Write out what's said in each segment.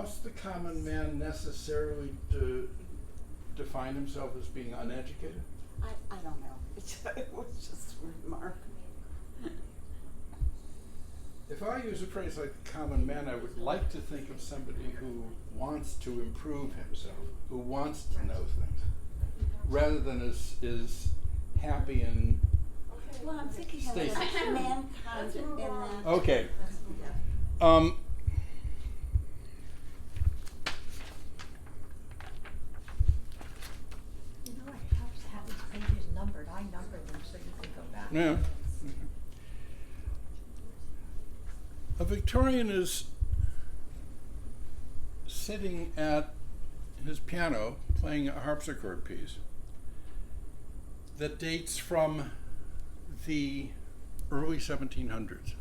must the common man necessarily define himself as being uneducated? I don't know. It was just a remark. If I use a phrase like the common man, I would like to think of somebody who wants to improve himself, who wants to know things, rather than is happy and Well, I'm thinking of Stacy. mankind in that. okay. You know, it helps to have these pages numbered. I number them so you can go back. Yeah. A Victorian is sitting at his piano playing a harpsichord piece that dates from the early 1700s.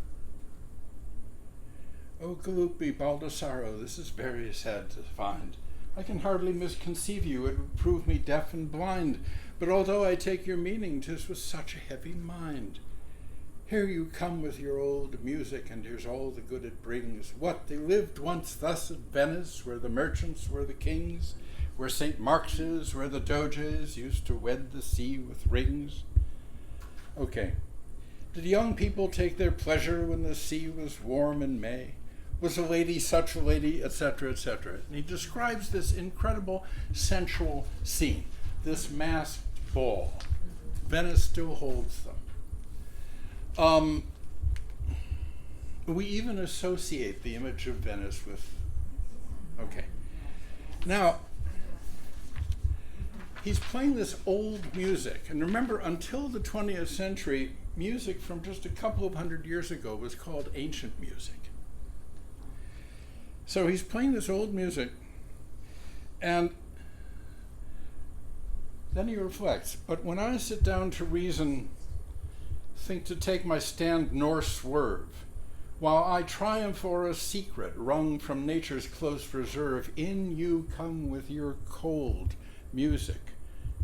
Oh, Galuppi, Baldassaro, this is very sad to find. I can hardly misconceive you, it would prove me deaf and blind. But although I take your meaning, 'tis with such a heavy mind. Here you come with your old music, and here's all the good it brings. What, they lived once thus at Venice, where the merchants were the kings, where St. Mark's is, where the Doges used to wed the sea with rings. Okay. Did young people take their pleasure when the sea was warm in May? Was a lady such a lady, etc., etc.? And he describes this incredible sensual scene, this masked ball. Venice still holds them. We even associate the image of Venice with, okay. Now, he's playing this old music. And remember, until the 20th century, music from just a couple of hundred years ago was called ancient music. So he's playing this old music, and then he reflects, but when I sit down to reason, think to take my stand nor swerve, while I triumph o'er a secret wrung from nature's close reserve, in you come with your cold music,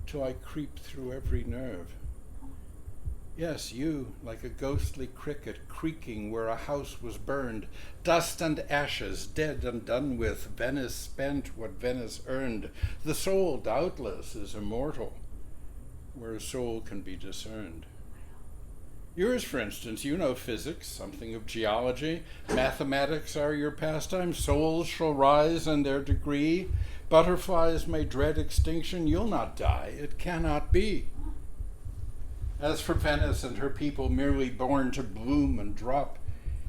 till I creep through every nerve. Yes, you, like a ghostly cricket creaking where a house was burned, dust and ashes, dead and done with, Venice spent what Venice earned. The soul, doubtless, is immortal, where a soul can be discerned. Yours, for instance, you know physics, something of geology. Mathematics are your pastime. Souls shall rise in their degree. Butterflies may dread extinction. You'll not die. It cannot be. As for Venice and her people, merely born to bloom and drop,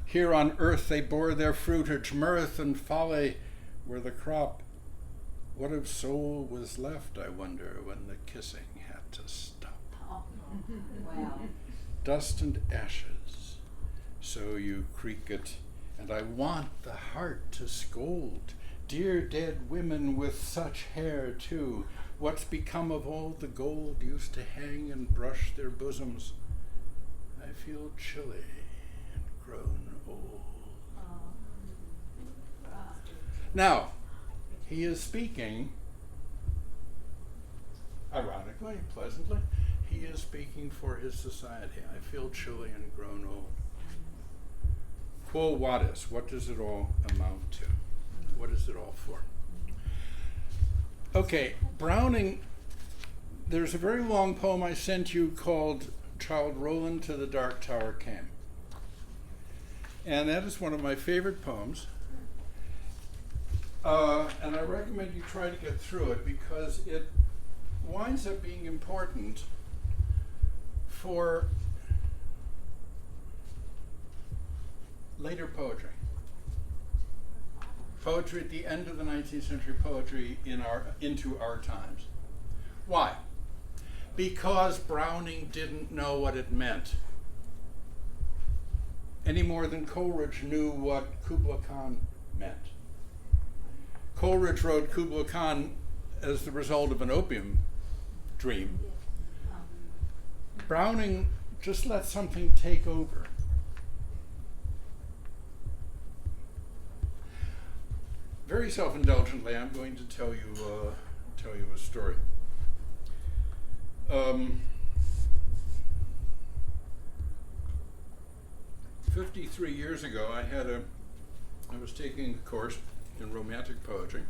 here on earth they bore their fruitage. Mirth and folly were the crop. What of soul was left, I wonder, when the kissing had to stop? Oh. Wow. Dust and ashes, so you creak it, and I want the heart to scold. Dear dead women with such hair too, what's become of all the gold used to hang and brush their bosoms? I feel chilly and grown old. Now, he is speaking, ironically, pleasantly, he is speaking for his society. I feel chilly and grown old. Quo vadis, what does it all amount to? What is it all for? Okay, Browning, there's a very long poem I sent you called Childe Roland to the Dark Tower Came. And that is one of my favorite poems. And I recommend you try to get through it because it winds up being important for later poetry. Poetry at the end of the 19th century, poetry into our times. Why? Because Browning didn't know what it meant any more than Coleridge knew what Kubla Khan meant. Coleridge wrote Kubla Khan as the result of an opium dream. Browning just let something take over. Very self-indulgently, I'm going to tell you a story. 53 years ago, I was taking a course in romantic poetry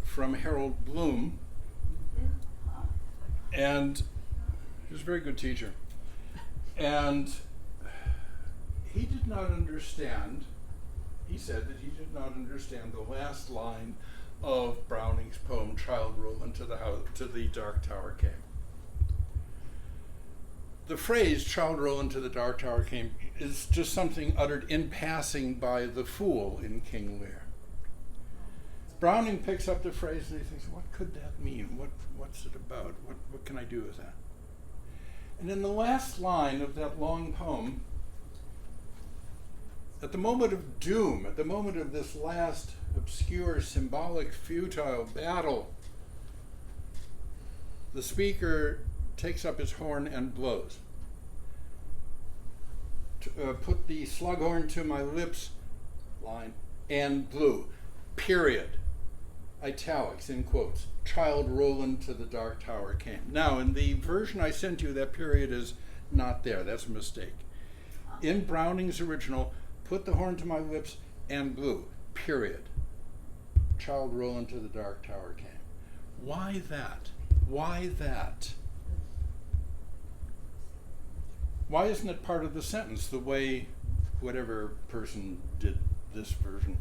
from Harold Bloom, and he was a very good teacher. And he did not understand, he said that he did not understand the last line of Browning's poem, Child Roll into the Dark Tower Came. The phrase, Child Roll into the Dark Tower Came, is just something uttered in passing by the fool in King Lear. Browning picks up the phrase and he thinks, what could that mean? What's it about? What can I do with that? And in the last line of that long poem, at the moment of doom, at the moment of this last obscure, symbolic, futile battle, the speaker takes up his horn and blows. Put the slughorn to my lips, line, and blew, period. Italics, in quotes. Child Roland to the Dark Tower Came. Now, in the version I sent you, that period is not there. That's a mistake. In Browning's original, put the horn to my lips and blew, period. Child Roland to the Dark Tower Came. Why that? Why that? Why isn't it part of the sentence the way whatever person did this version